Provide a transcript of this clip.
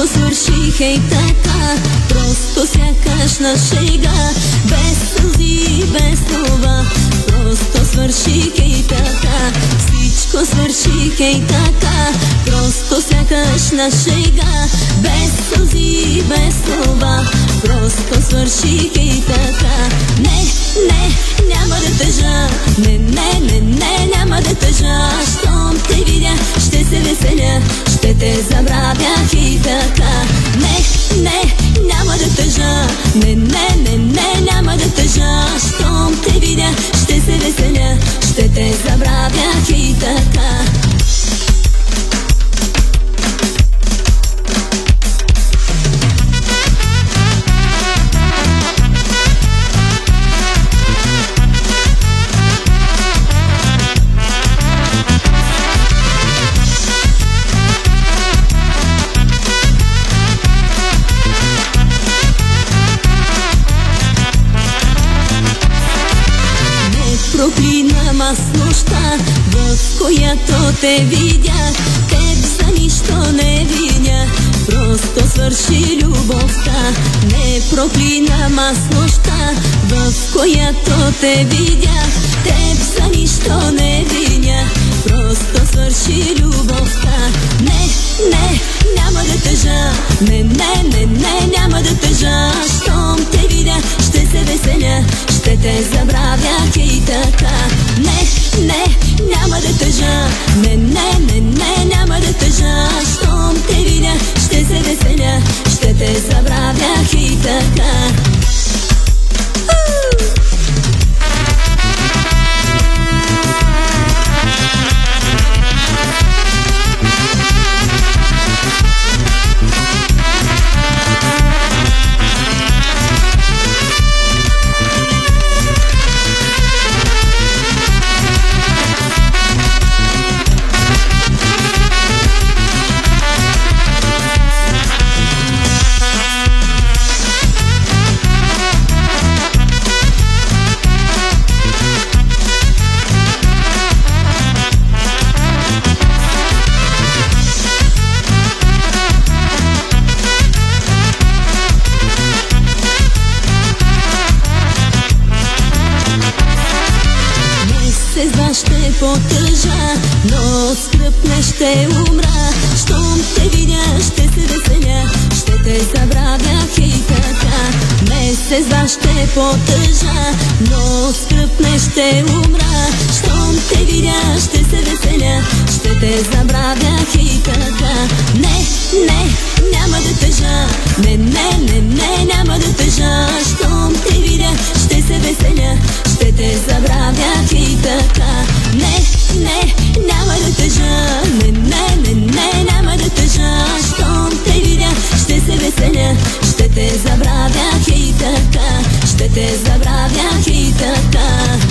Всичко свърши хей така, просто сякаш на шега, без сълзи, без слова, просто свърши хей така. Всичко свърши хей така, просто сякаш на шега, без сълзи, без слова, просто свърши хей така. Не, не, няма да тъжа, не, не, не, не, няма да тъжа. Щом те видя, ще се веселя, ще те забравя и така. Не, не, няма да тъжа, не, не, не, не, няма да тъжа. Щом те видя, ще се веселя, ще те забравя и така. Проклинам аз нощта, в която те видях. Теб за нищо не виня, просто свърши любовта. Не проклинам аз нощта, в която те видях. Теб за нищо не виня, просто свърши любовта. Не, не, няма да тъжа, не, не, не, не, няма да тъжа. Щом те видя, ще се веселя, ще те забравя и така. Не, не, няма да тъжа, не, не, не, не, няма да тъжа. Щом те видя, ще се веселя, ще те забравя и така. Ще потъжа, но скръпне ще умра. Щом те видя, ще се веселя, ще те забравя и така. Месец ще потъжа, но скръпне ще умра. Щом те видя, ще се веселя, ще те забравя и така. Не, не, няма да тъжа, не, не, не, не, няма да тъжа. Щом те видя, ще се веселя, ще те забравя и така. Не, не, няма да тъжа, не, не, не, не, няма да тъжа. Щом те видя, ще се веселя, ще те забравя и така. Ще те забравя и така.